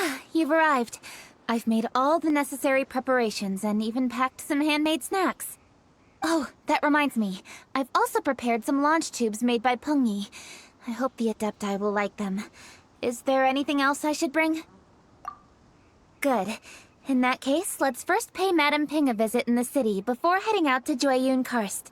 Ah, you've arrived. I've made all the necessary preparations and even packed some handmade snacks. Oh, that reminds me. I've also prepared some launch tubes made by Pungi. I hope the Adepti will like them. Is there anything else I should bring? Good. In that case, let's first pay Madame Ping a visit in the city before heading out to Jueyun Karst.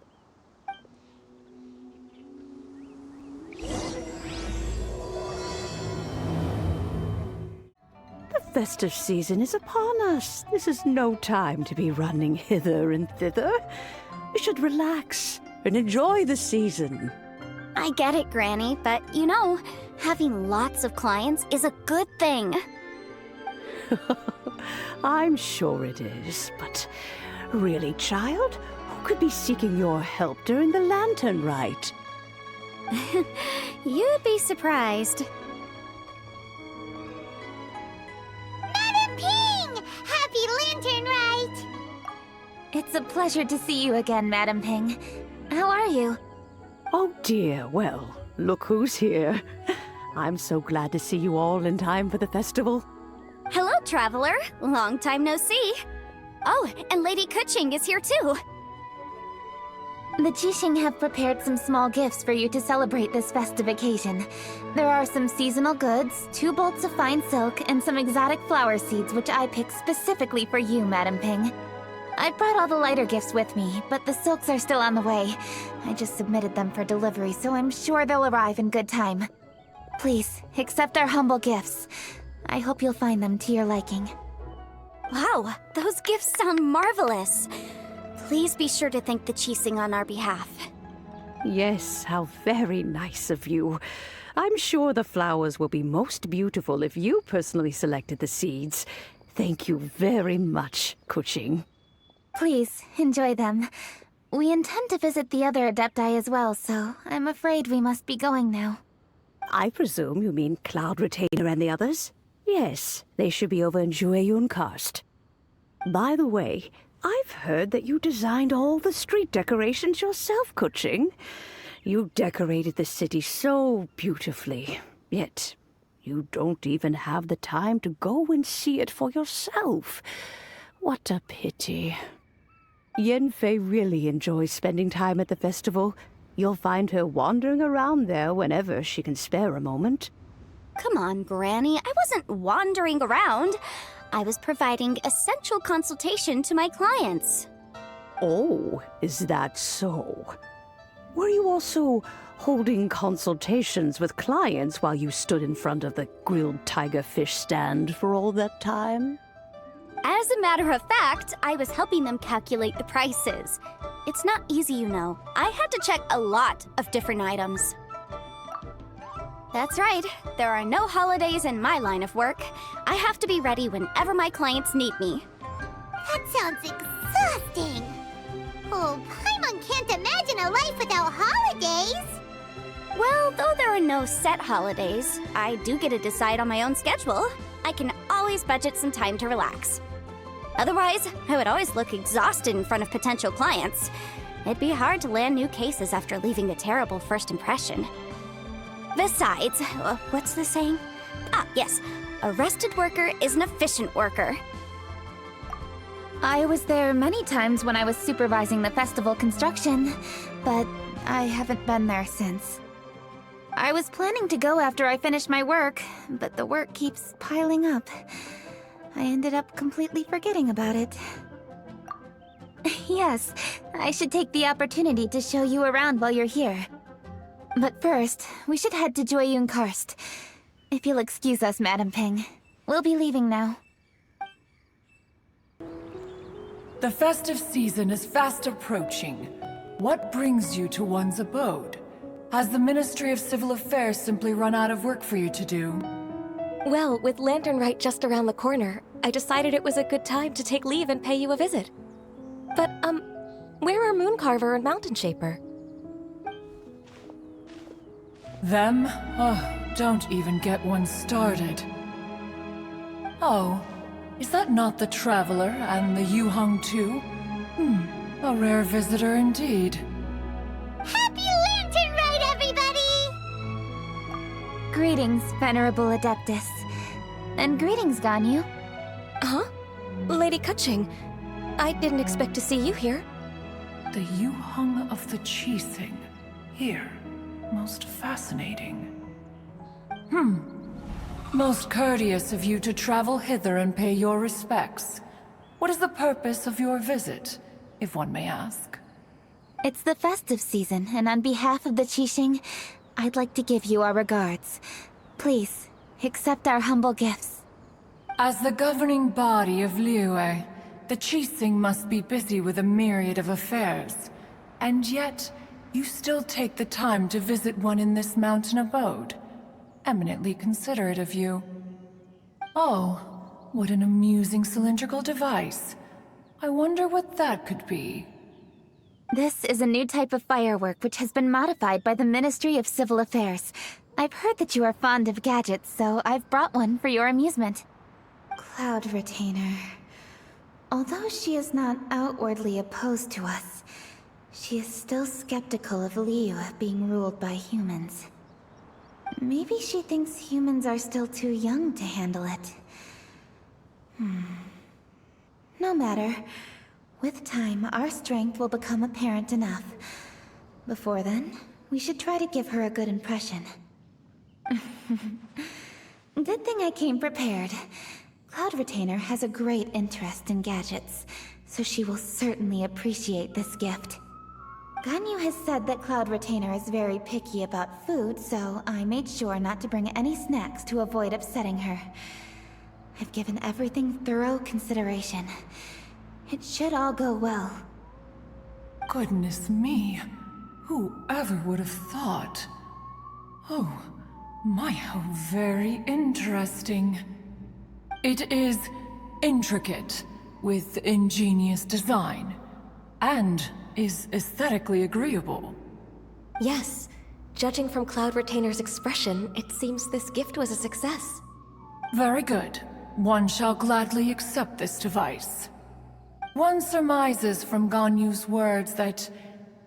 The festive season is upon us. This is no time to be running hither and thither. You should relax and enjoy the season. I get it, Granny, but you know, having lots of clients is a good thing. I'm sure it is, but really, child, who could be seeking your help during the lantern rite? You'd be surprised. Madam Ping! Happy Lantern Rite! It's a pleasure to see you again, Madame Ping. How are you? Oh dear, well, look who's here. I'm so glad to see you all in time for the festival. Hello, traveler. Long time no see. Oh, and Lady Kuching is here too. The Qixing have prepared some small gifts for you to celebrate this festive occasion. There are some seasonal goods, 2 bolts of fine silk, and some exotic flower seeds which I picked specifically for you, Madame Ping. I brought all the lighter gifts with me, but the silks are still on the way. I just submitted them for delivery, so I'm sure they'll arrive in good time. Please, accept our humble gifts. I hope you'll find them to your liking. Wow, those gifts sound marvelous. Please be sure to thank the Qixing on our behalf. Yes, how very nice of you. I'm sure the flowers will be most beautiful if you personally selected the seeds. Thank you very much, Kuching. Please, enjoy them. We intend to visit the other Adepti as well, so I'm afraid we must be going now. I presume you mean Cloud Retainer and the others? Yes, they should be over in Jueyun Karst. By the way, I've heard that you designed all the street decorations yourself, Kuching. You decorated the city so beautifully, yet you don't even have the time to go and see it for yourself. What a pity. Yanfei really enjoys spending time at the festival. You'll find her wandering around there whenever she can spare a moment. Come on, Granny. I wasn't wandering around. I was providing essential consultation to my clients. Oh, is that so? Were you also holding consultations with clients while you stood in front of the grilled tiger fish stand for all that time? As a matter of fact, I was helping them calculate the prices. It's not easy, you know. I had to check a lot of different items. That's right. There are no holidays in my line of work. I have to be ready whenever my clients need me. That sounds exhausting. Oh, Paimon can't imagine a life without holidays. Well, though there are no set holidays, I do get to decide on my own schedule. I can always budget some time to relax. Otherwise, I would always look exhausted in front of potential clients. It'd be hard to land new cases after leaving a terrible first impression. Besides, what's the saying? Ah, yes. A rested worker is an efficient worker. I was there many times when I was supervising the festival construction, but I haven't been there since. I was planning to go after I finished my work, but the work keeps piling up. I ended up completely forgetting about it. Yes, I should take the opportunity to show you around while you're here. But first, we should head to Jueyun Karst. If you'll excuse us, Madame Ping. We'll be leaving now. The festive season is fast approaching. What brings you to one's abode? Has the Ministry of Civil Affairs simply run out of work for you to do? Well, with Lantern Rite just around the corner, I decided it was a good time to take leave and pay you a visit. But, where are Mooncarver and Mountain Shaper? Them? Oh, don't even get one started. Oh, is that not the Traveler and the Yuheng too? A rare visitor indeed. Happy Lantern Rite, everybody! Greetings, Venerable Adeptus. And greetings, Ganyu. Huh? Lady Kaching, I didn't expect to see you here. The Yuheng of the Qixing. Here. Most fascinating. Most courteous of you to travel hither and pay your respects. What is the purpose of your visit, if one may ask? It's the festive season, and on behalf of the Qixing, I'd like to give you our regards. Please, accept our humble gifts. As the governing body of Liyue, the Qixing must be busy with a myriad of affairs. And yet, you still take the time to visit one in this mountain abode. Eminently considerate of you. Oh, what an amusing cylindrical device. I wonder what that could be. This is a new type of firework which has been modified by the Ministry of Civil Affairs. I've heard that you are fond of gadgets, so I've brought one for your amusement. Cloud Retainer. Although she is not outwardly opposed to us, she is still skeptical of Liyue being ruled by humans. Maybe she thinks humans are still too young to handle it. No matter. With time, our strength will become apparent enough. Before then, we should try to give her a good impression. Good thing I came prepared. Cloud Retainer has a great interest in gadgets, so she will certainly appreciate this gift. Ganyu has said that Cloud Retainer is very picky about food, so I made sure not to bring any snacks to avoid upsetting her. I've given everything thorough consideration. It should all go well. Goodness me. Whoever would have thought? Oh, my, how very interesting. It is intricate, with ingenious design, and is aesthetically agreeable. Yes. Judging from Cloud Retainer's expression, it seems this gift was a success. Very good. One shall gladly accept this device. One surmises from Ganyu's words that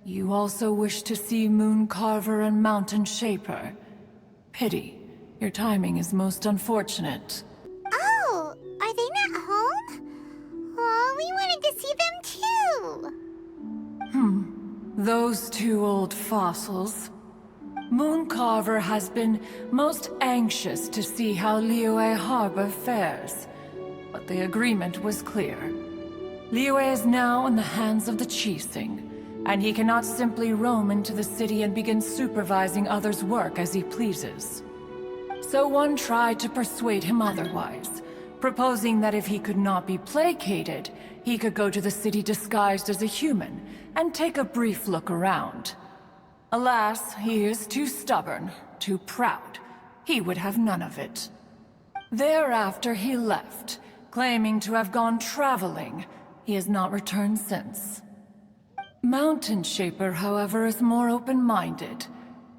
you also wish to see Moon Carver and Mountain Shaper. Pity. Your timing is most unfortunate. Oh, are they not home? Oh, we wanted to see them too. Those two old fossils. Moon Carver has been most anxious to see how Liyue Harbor fares, but the agreement was clear. Liyue is now in the hands of the Qixing, and he cannot simply roam into the city and begin supervising others' work as he pleases. So one tried to persuade him otherwise, proposing that if he could not be placated, he could go to the city disguised as a human and take a brief look around. Alas, he is too stubborn, too proud. He would have none of it. Thereafter he left, claiming to have gone traveling. He has not returned since. Mountain Shaper, however, is more open-minded.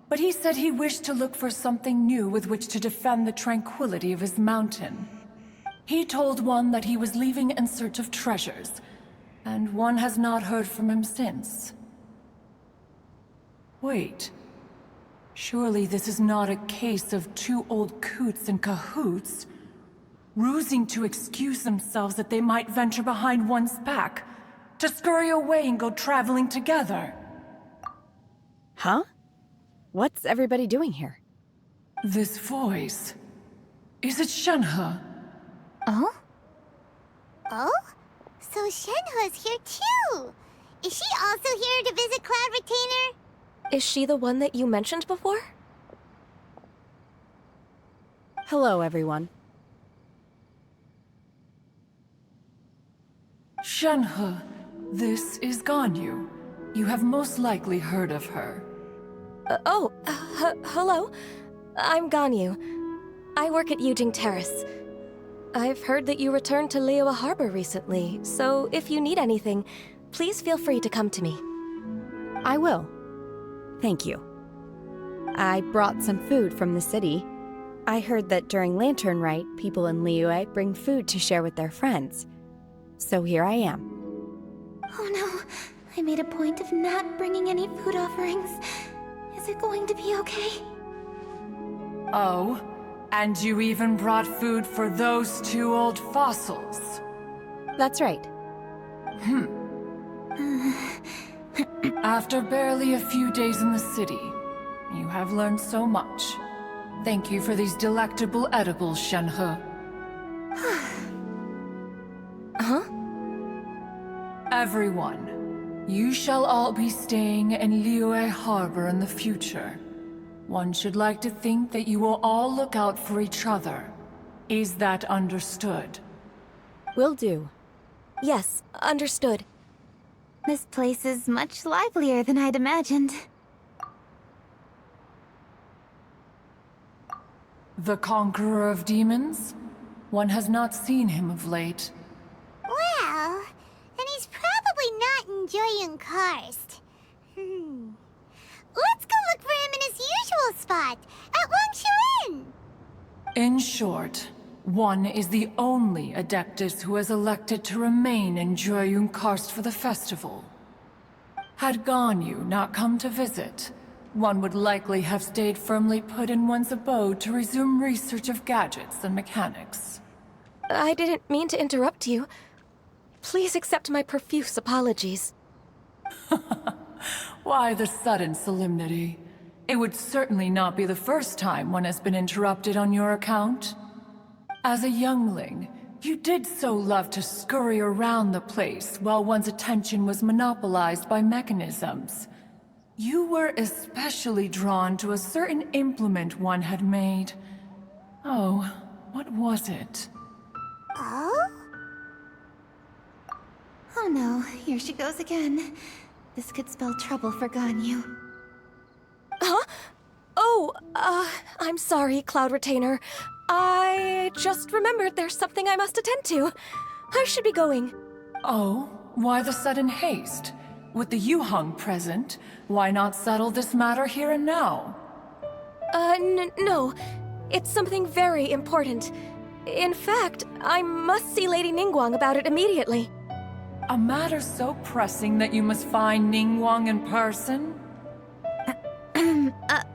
But he said he wished to look for something new with which to defend the tranquility of his mountain. He told one that he was leaving in search of treasures, and one has not heard from him since. Wait. Surely this is not a case of two old coots in cahoots, rusing to excuse themselves that they might venture behind one's back, to scurry away and go traveling together. Huh? What's everybody doing here? This voice... is it Shenhe? Oh? Oh? So Shenhe's here too! Is she also here to visit Cloud Retainer? Is she the one that you mentioned before? Hello, everyone. Shenhe, this is Ganyu. You have most likely heard of her. Hello. I'm Ganyu. I work at Yujing Terrace. I've heard that you returned to Liyue Harbor recently, so if you need anything, please feel free to come to me. I will. Thank you. I brought some food from the city. I heard that during Lantern Rite, people in Liyue bring food to share with their friends. So here I am. Oh no, I made a point of not bringing any food offerings. Is it going to be okay? Oh, And you even brought food for those two old fossils. That's right. After barely a few days in the city, you have learned so much. Thank you for these delectable edibles, Shenhe. Huh? Everyone, you shall all be staying in Liyue Harbor in the future. One should like to think that you will all look out for each other. Is that understood? Will do. Yes, understood. This place is much livelier than I'd imagined. The Conqueror of Demons? One has not seen him of late. Well, and he's probably not enjoying Karst. Let's go look for him in his usual spot, at Wangshu. In short, one is the only Adeptus who has elected to remain in Jueyun Karst for the festival. Had Ganyu not come to visit, one would likely have stayed firmly put in one's abode to resume research of gadgets and mechanics. I didn't mean to interrupt you. Please accept my profuse apologies. Why the sudden solemnity? It would certainly not be the first time one has been interrupted on your account. As a youngling, you did so love to scurry around the place while one's attention was monopolized by mechanisms. You were especially drawn to a certain implement one had made. Oh, what was it? Oh? Oh no, here she goes again. This could spell trouble for Ganyu. Huh? Oh, I'm sorry, Cloud Retainer. I just remembered there's something I must attend to. I should be going. Oh, why the sudden haste? With the Yuheng present, why not settle this matter here and now? No. It's something very important. In fact, I must see Lady Ningguang about it immediately. A matter so pressing that you must find Ningguang in person?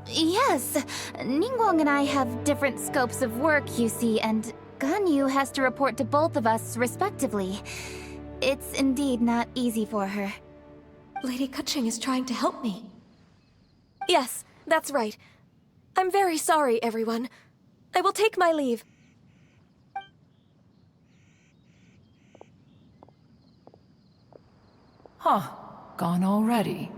Yes. Ningguang and I have different scopes of work, you see, and Ganyu has to report to both of us, respectively. It's indeed not easy for her. Lady Keqing is trying to help me. Yes, that's right. I'm very sorry, everyone. I will take my leave. Huh, gone already.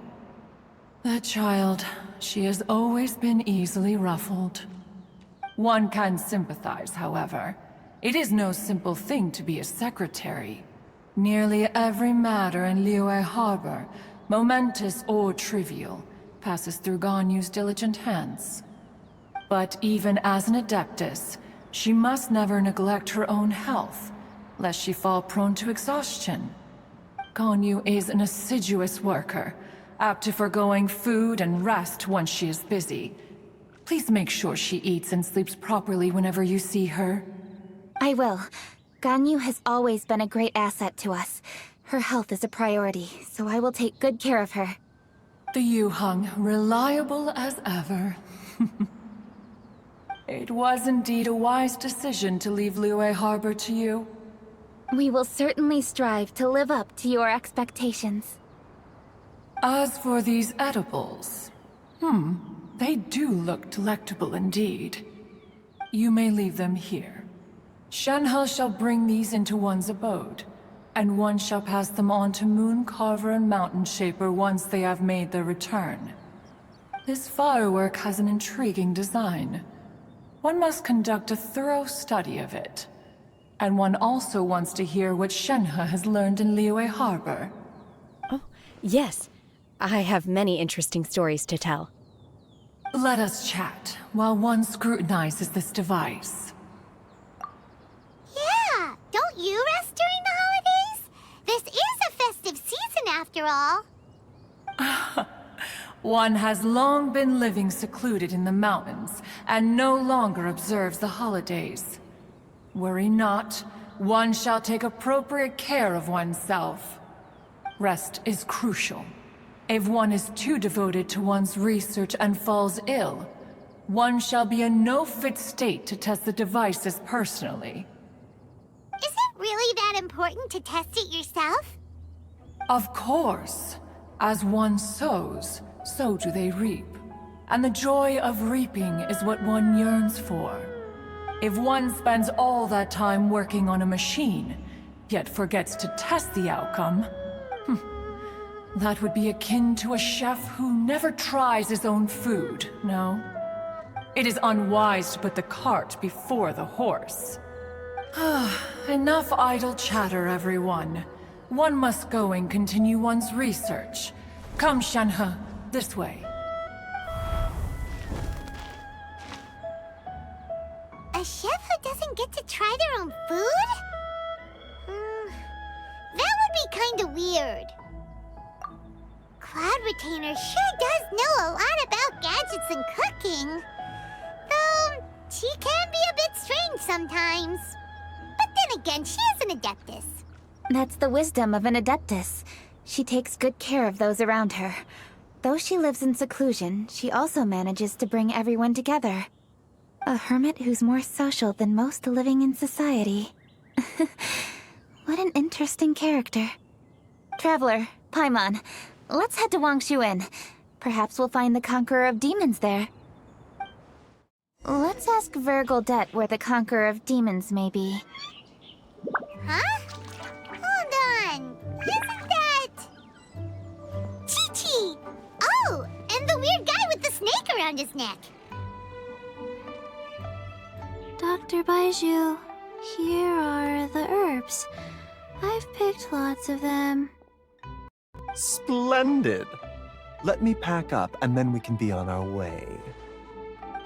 That child, she has always been easily ruffled. One can sympathize, however. It is no simple thing to be a secretary. Nearly every matter in Liyue Harbor, momentous or trivial, passes through Ganyu's diligent hands. But even as an Adeptus, she must never neglect her own health, lest she fall prone to exhaustion. Ganyu is an assiduous worker, apt to foregoing food and rest once she is busy. Please make sure she eats and sleeps properly whenever you see her. I will. Ganyu has always been a great asset to us. Her health is a priority, so I will take good care of her. The Yuheng, reliable as ever. It was indeed a wise decision to leave Liyue Harbor to you. We will certainly strive to live up to your expectations. As for these edibles, they do look delectable indeed. You may leave them here. Shenhe shall bring these into one's abode, and one shall pass them on to Moon Carver and Mountain Shaper once they have made their return. This firework has an intriguing design. One must conduct a thorough study of it. And one also wants to hear what Shenhe has learned in Liyue Harbor. Oh, yes. I have many interesting stories to tell. Let us chat while one scrutinizes this device. Yeah, don't you rest during the holidays? This is a festive season after all. One has long been living secluded in the mountains and no longer observes the holidays. Worry not, one shall take appropriate care of oneself. Rest is crucial. If one is too devoted to one's research and falls ill, one shall be in no fit state to test the devices personally. Is it really that important to test it yourself? Of course. As one sows, so do they reap. And the joy of reaping is what one yearns for. If one spends all that time working on a machine, yet forgets to test the outcome, that would be akin to a chef who never tries his own food, no? It is unwise to put the cart before the horse. Enough idle chatter, everyone. One must go and continue one's research. Come, Shenhe, this way. A chef who doesn't get to try their own food? That would be kinda weird. Cloud Retainer sure does know a lot about gadgets and cooking. Though, she can be a bit strange sometimes. But then again, she is an Adeptus. That's the wisdom of an Adeptus. She takes good care of those around her. Though she lives in seclusion, she also manages to bring everyone together. A hermit who's more social than most living in society. What an interesting character. Traveler, Paimon, let's head to Wangshuin. Perhaps we'll find the Conqueror of Demons there. Let's ask Vergildet where the Conqueror of Demons may be. Huh? Hold on. Isn't that... Chi-Chi! Oh, and the weird guy with the snake around his neck. Dr. Baiju, here are the herbs. I've picked lots of them. Splendid! Let me pack up and then we can be on our way.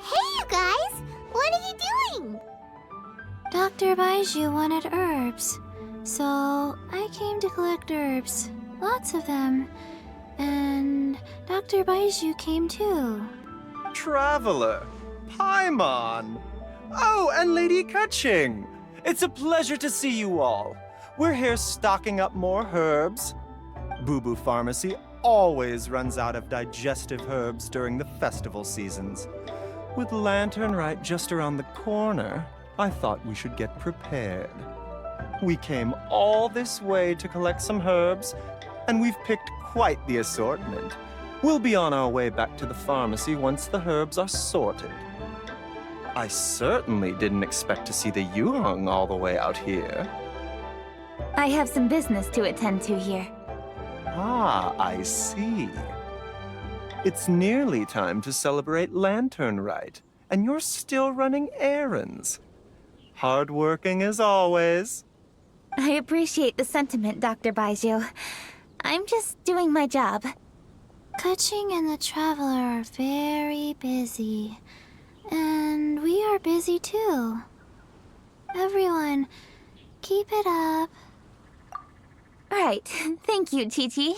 Hey, you guys! What are you doing? Dr. Baiju wanted herbs, so I came to collect herbs. Lots of them. And Dr. Baiju came too. Traveler! Paimon! Oh, and Lady Kaching! It's a pleasure to see you all. We're here stocking up more herbs. Boo Boo Pharmacy always runs out of digestive herbs during the festival seasons. With Lantern Rite just around the corner, I thought we should get prepared. We came all this way to collect some herbs, and we've picked quite the assortment. We'll be on our way back to the pharmacy once the herbs are sorted. I certainly didn't expect to see the Yuhong all the way out here. I have some business to attend to here. Ah, I see. It's nearly time to celebrate Lantern Rite, and you're still running errands. Hardworking as always. I appreciate the sentiment, Dr. Baiju. I'm just doing my job. Kaching and the Traveler are very busy. And we are busy too. Everyone, keep it up. Right. Thank you, Chi-Chi.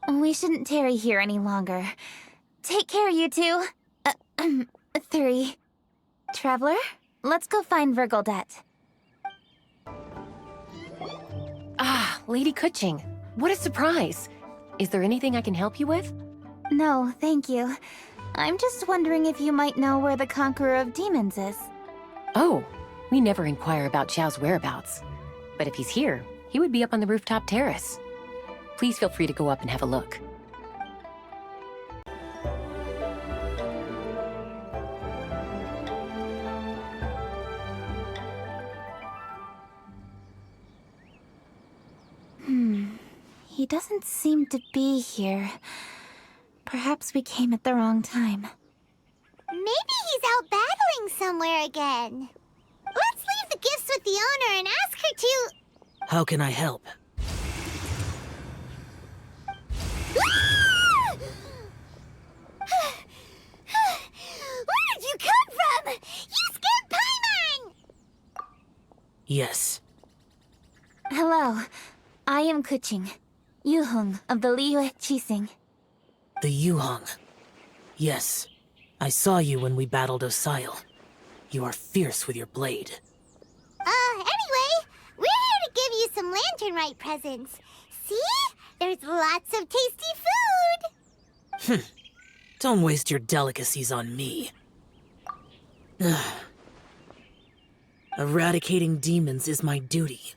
We shouldn't tarry here any longer. Take care, you two. 3. Traveler, let's go find Vergildet. Ah, Lady Kuching. What a surprise. Is there anything I can help you with? No, thank you. I'm just wondering if you might know where the Conqueror of Demons is. Oh, we never inquire about Xiao's whereabouts. But if he's here, he would be up on the rooftop terrace. Please feel free to go up and have a look. He doesn't seem to be here. Perhaps we came at the wrong time. Maybe he's out battling somewhere again. Let's leave the gifts with the owner and ask her to... How can I help? Where did you come from? You scared Paimon! Yes. Hello. I am Kuching, Yuhong of the Liyue Qixing. The Yuhong. Yes. I saw you when we battled Osile. You are fierce with your blade. Anyway, we're here to give you some Lantern Rite presents. See? There's lots of tasty food! Don't waste your delicacies on me. Eradicating demons is my duty.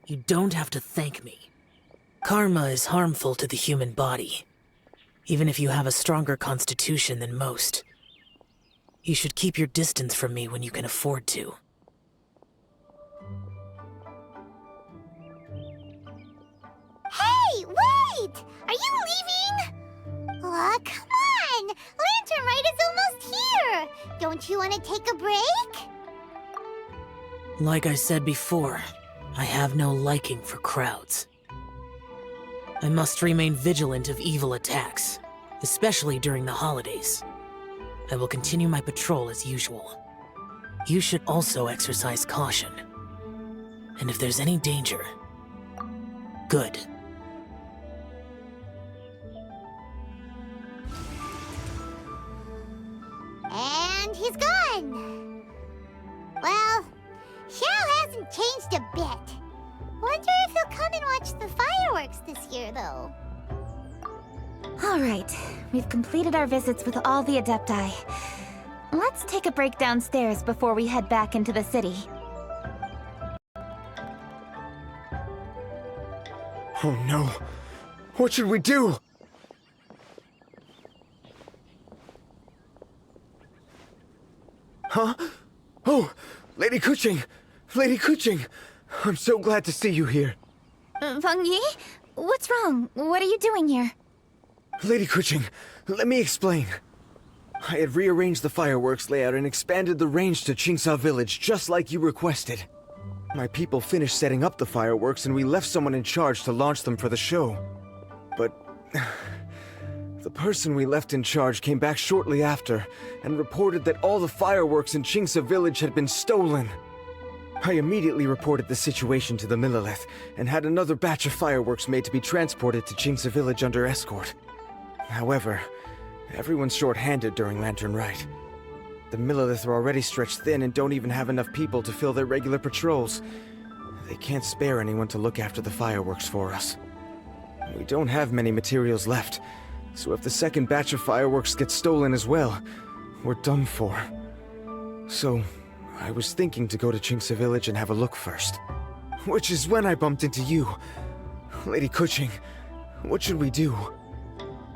You don't have to thank me. Karma is harmful to the human body, even if you have a stronger constitution than most. You should keep your distance from me when you can afford to. Hey, wait! Are you leaving? Aw, come on! Lantern Rite is almost here! Don't you want to take a break? Like I said before, I have no liking for crowds. I must remain vigilant of evil attacks, especially during the holidays. I will continue my patrol as usual. You should also exercise caution. And if there's any danger, good. And he's gone. Well, Xiao hasn't changed a bit. Wonder if he'll come and watch the fireworks this year, though. All right, we've completed our visits with all the Adepti. Let's take a break downstairs before we head back into the city. Oh no. What should we do? Huh? Oh, Lady Kuching! Lady Kuching! I'm so glad to see you here. Feng Yi? What's wrong? What are you doing here? Lady Kuching, let me explain. I had rearranged the fireworks layout and expanded the range to Qingsa Village just like you requested. My people finished setting up the fireworks and we left someone in charge to launch them for the show. But the person we left in charge came back shortly after and reported that all the fireworks in Qingsa Village had been stolen. I immediately reported the situation to the Millelith and had another batch of fireworks made to be transported to Qingsa Village under escort. However, everyone's short-handed during Lantern Rite. The Millelith are already stretched thin and don't even have enough people to fill their regular patrols. They can't spare anyone to look after the fireworks for us. We don't have many materials left, so if the second batch of fireworks gets stolen as well, we're done for. So, I was thinking to go to Qingsa Village and have a look first. Which is when I bumped into you. Lady Kuching, what should we do?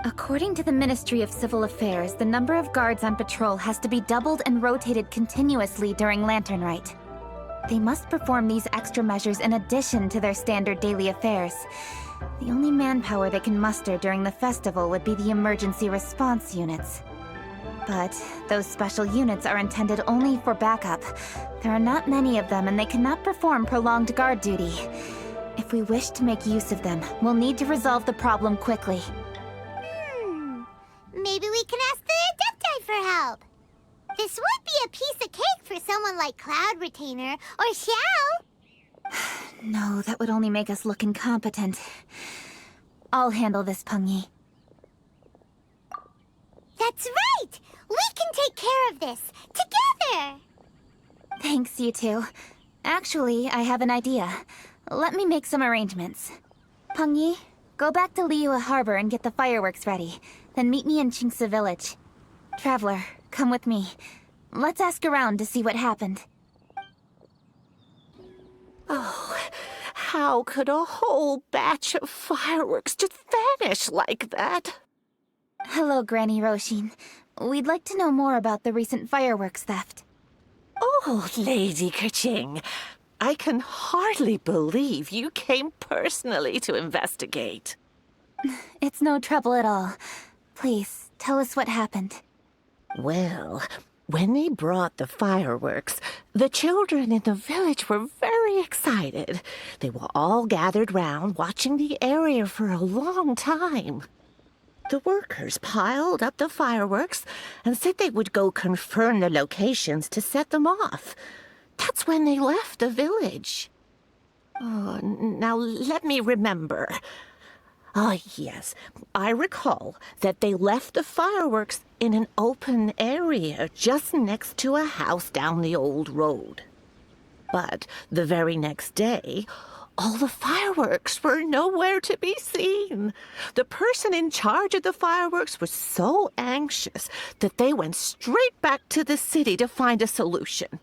According to the Ministry of Civil Affairs, the number of guards on patrol has to be doubled and rotated continuously during Lantern Rite. They must perform these extra measures in addition to their standard daily affairs. The only manpower they can muster during the festival would be the emergency response units. But those special units are intended only for backup. There are not many of them and they cannot perform prolonged guard duty. If we wish to make use of them, we'll need to resolve the problem quickly. Maybe we can ask the Adepti for help. This would be a piece of cake for someone like Cloud Retainer or Xiao. No, that would only make us look incompetent. I'll handle this, Peng Yi. That's right! We can take care of this, together! Thanks, you two. Actually, I have an idea. Let me make some arrangements. Peng Yi, go back to Liyue Harbor and get the fireworks ready. Then meet me in Qingsa Village. Traveler, come with me. Let's ask around to see what happened. Oh, how could a whole batch of fireworks just vanish like that? Hello, Granny Roshin. We'd like to know more about the recent fireworks theft. Oh, Lady Kuching, I can hardly believe you came personally to investigate. It's no trouble at all. Please, tell us what happened. Well, when they brought the fireworks, the children in the village were very excited. They were all gathered round, watching the area for a long time. The workers piled up the fireworks and said they would go confirm the locations to set them off. That's when they left the village. Oh, now let me remember. Ah, yes, I recall that they left the fireworks in an open area just next to a house down the old road. But the very next day, all the fireworks were nowhere to be seen. The person in charge of the fireworks was so anxious that they went straight back to the city to find a solution.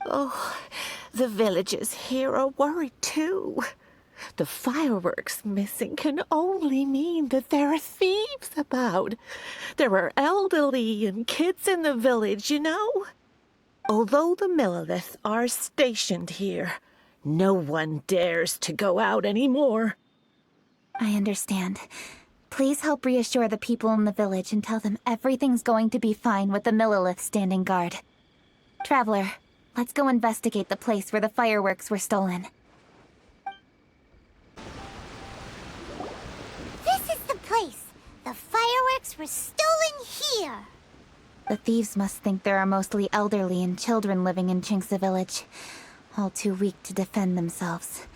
Oh, the villagers here are worried too. The fireworks missing can only mean that there are thieves about. There are elderly and kids in the village, you know. Although the Millilith are stationed here, no one dares to go out anymore. I understand. Please help reassure the people in the village and tell them everything's going to be fine with the Millilith standing guard. Traveler, let's go investigate the place where the fireworks were stolen. This is the place. The fireworks were stolen here. The thieves must think there are mostly elderly and children living in Chinxa village, all too weak to defend themselves.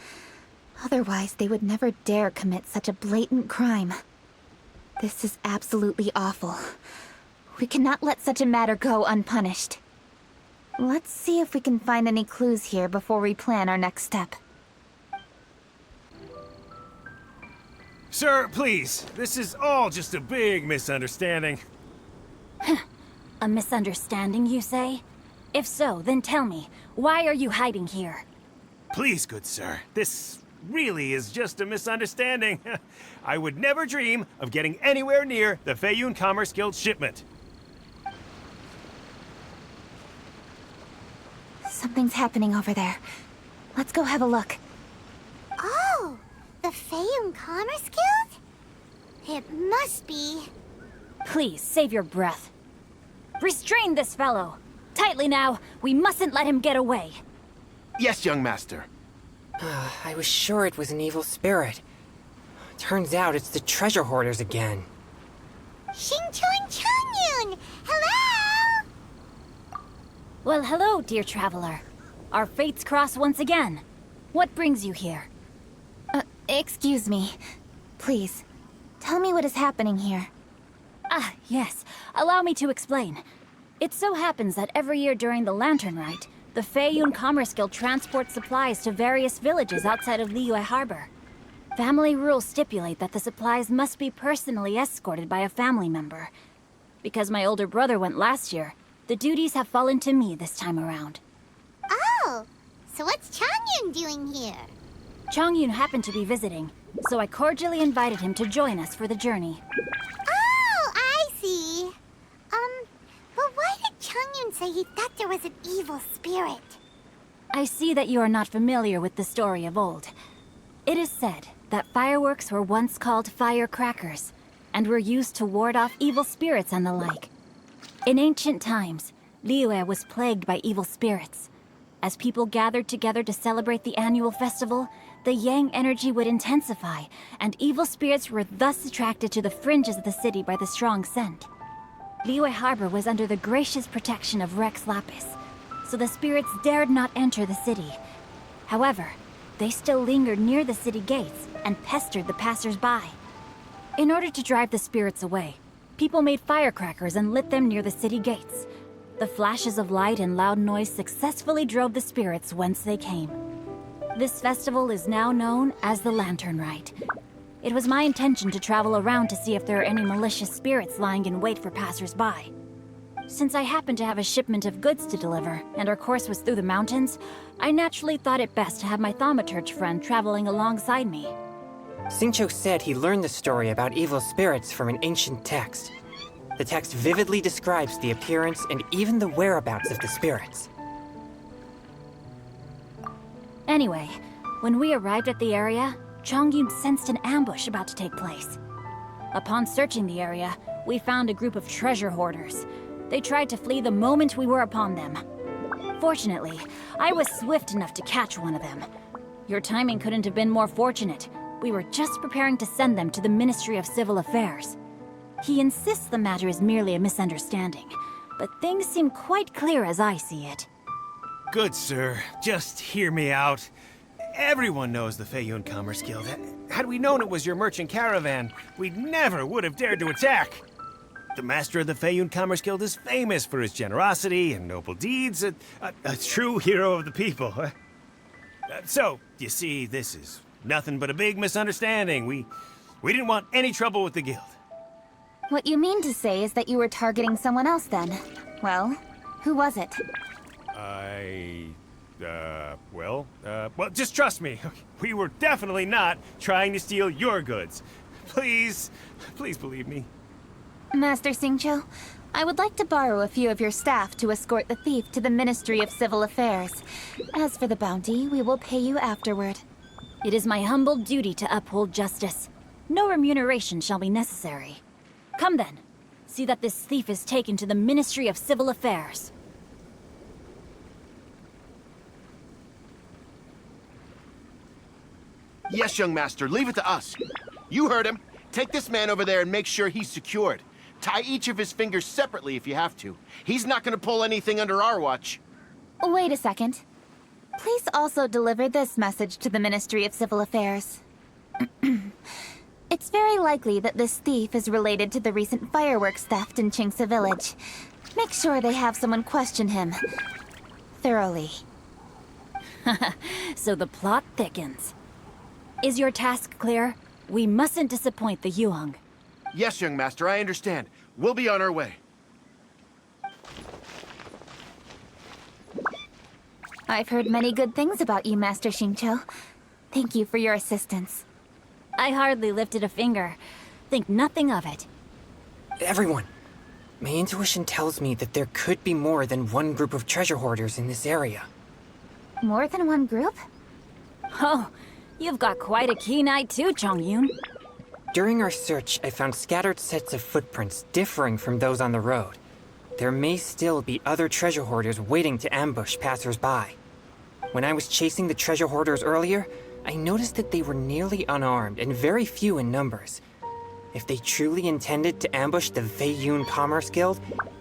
Otherwise, they would never dare commit such a blatant crime. This is absolutely awful. We cannot let such a matter go unpunished. Let's see if we can find any clues here before we plan our next step. Sir, please. This is all just a big misunderstanding. A misunderstanding, you say? If so, then tell me, why are you hiding here? Please, good sir. This really is just a misunderstanding. I would never dream of getting anywhere near the Feiyun Commerce Guild shipment. Something's happening over there. Let's go have a look. Oh, the Feiyun Commerce Guild? It must be. Please, save your breath. Restrain this fellow! Tightly now, we mustn't let him get away. Yes, young master. I was sure it was an evil spirit. Turns out it's the treasure hoarders again. Xingqiu Changyun! Hello! Well, hello, dear traveler. Our fates cross once again. What brings you here? Excuse me. Please, tell me what is happening here. Ah, yes. Allow me to explain. It so happens that every year during the Lantern Rite, the Feiyun Commerce Guild transports supplies to various villages outside of Liyue Harbor. Family rules stipulate that the supplies must be personally escorted by a family member. Because my older brother went last year, the duties have fallen to me this time around. Oh, so what's Changyun doing here? Changyun happened to be visiting, so I cordially invited him to join us for the journey. Oh, I see. But why did Changyun say he thought there was an evil spirit? I see that you are not familiar with the story of old. It is said that fireworks were once called firecrackers, and were used to ward off evil spirits and the like. In ancient times, Liyue was plagued by evil spirits. As people gathered together to celebrate the annual festival, the yang energy would intensify, and evil spirits were thus attracted to the fringes of the city by the strong scent. Liyue Harbor was under the gracious protection of Rex Lapis, so the spirits dared not enter the city. However, they still lingered near the city gates and pestered the passers-by. In order to drive the spirits away, people made firecrackers and lit them near the city gates. The flashes of light and loud noise successfully drove the spirits whence they came. This festival is now known as the Lantern Rite. It was my intention to travel around to see if there are any malicious spirits lying in wait for passers-by. Since I happened to have a shipment of goods to deliver, and our course was through the mountains, I naturally thought it best to have my thaumaturge friend traveling alongside me. Xingqiu said he learned the story about evil spirits from an ancient text. The text vividly describes the appearance and even the whereabouts of the spirits. Anyway, when we arrived at the area, Changyun sensed an ambush about to take place. Upon searching the area, we found a group of treasure hoarders. They tried to flee the moment we were upon them. Fortunately, I was swift enough to catch one of them. Your timing couldn't have been more fortunate. We were just preparing to send them to the Ministry of Civil Affairs. He insists the matter is merely a misunderstanding, but things seem quite clear as I see it. Good sir, just hear me out. Everyone knows the Feiyun Commerce Guild. Had we known it was your merchant caravan, we never would have dared to attack. The master of the Feiyun Commerce Guild is famous for his generosity and noble deeds, a true hero of the people. So, you see, this is nothing but a big misunderstanding. We didn't want any trouble with the guild. What you mean to say is that you were targeting someone else then? Well, who was it? Well, just trust me. We were definitely not trying to steal your goods. Please believe me. Master Xingqiu, I would like to borrow a few of your staff to escort the thief to the Ministry of Civil Affairs. As for the bounty, we will pay you afterward. It is my humble duty to uphold justice. No remuneration shall be necessary. Come then, see that this thief is taken to the Ministry of Civil Affairs. Yes, young master, leave it to us. You heard him. Take this man over there and make sure he's secured. Tie each of his fingers separately if you have to. He's not gonna pull anything under our watch. Wait a second. Please also deliver this message to the Ministry of Civil Affairs. It's very likely that this thief is related to the recent fireworks theft in Qingce Village. Make sure they have someone question him thoroughly. So the plot thickens. Is your task clear? We mustn't disappoint the Yuheng. Yes, young master, I understand. We'll be on our way. I've heard many good things about you, Master Xingqiu. Thank you for your assistance. I hardly lifted a finger. Think nothing of it. Everyone, my intuition tells me that there could be more than one group of treasure hoarders in this area. More than one group? Oh, you've got quite a keen eye too, Chongyun. During our search, I found scattered sets of footprints differing from those on the road. There may still be other treasure hoarders waiting to ambush passers-by. When I was chasing the treasure hoarders earlier, I noticed that they were nearly unarmed and very few in numbers. If they truly intended to ambush the Feiyun Commerce Guild,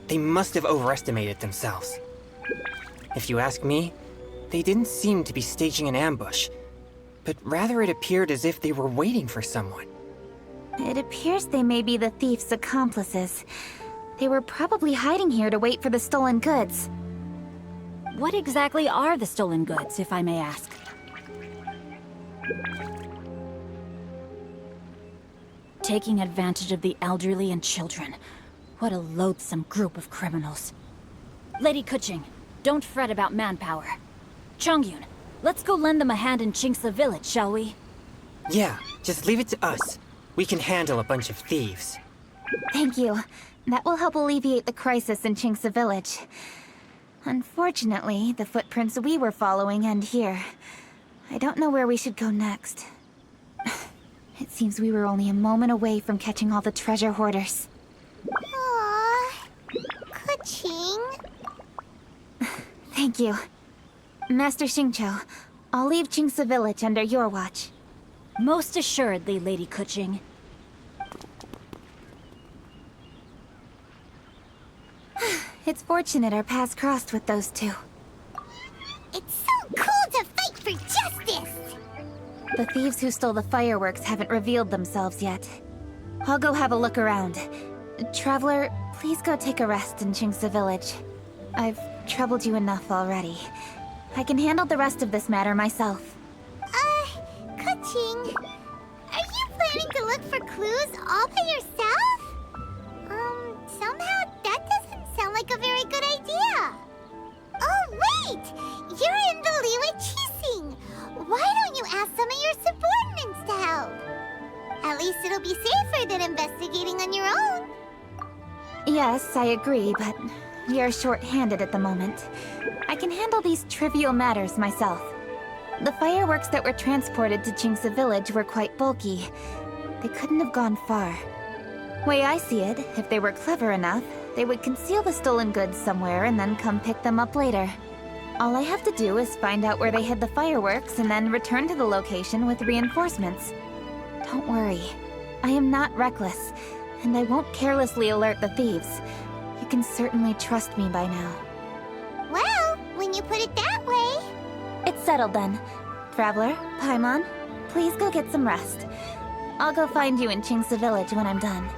they must have overestimated themselves. If you ask me, they didn't seem to be staging an ambush, but rather it appeared as if they were waiting for someone. It appears they may be the thief's accomplices. They were probably hiding here to wait for the stolen goods. What exactly are the stolen goods, if I may ask? Taking advantage of the elderly and children. What a loathsome group of criminals. Lady Kuching, don't fret about manpower. Chongyun, let's go lend them a hand in Qingce Village, shall we? Yeah, just leave it to us. We can handle a bunch of thieves. Thank you. That will help alleviate the crisis in Qingce Village. Unfortunately, the footprints we were following end here. I don't know where we should go next. It seems we were only a moment away from catching all the treasure hoarders. Aww. Kuching. Thank you. Master Xingqiu, I'll leave Qingce Village under your watch. Most assuredly, Lady Kuching. It's fortunate our paths crossed with those two. It's so cool to fight for justice! The thieves who stole the fireworks haven't revealed themselves yet. I'll go have a look around. Traveler, please go take a rest in Qingce Village. I've troubled you enough already. I can handle the rest of this matter myself. Kuching, are you planning to look for clues all by yourself? Somehow that doesn't sound like a very good idea. Oh, wait! You're in the Liyue Qixing! Why don't you ask some of your subordinates to help? At least it'll be safer than investigating on your own. Yes, I agree, but we are short-handed at the moment. I can handle these trivial matters myself. The fireworks that were transported to Qingce Village were quite bulky. They couldn't have gone far. Way I see it, if they were clever enough, they would conceal the stolen goods somewhere and then come pick them up later. All I have to do is find out where they hid the fireworks and then return to the location with reinforcements. Don't worry. I am not reckless, and I won't carelessly alert the thieves. You can certainly trust me by now. Well, when you put it that way... It's settled then. Traveler, Paimon, please go get some rest. I'll go find you in Qingce Village when I'm done.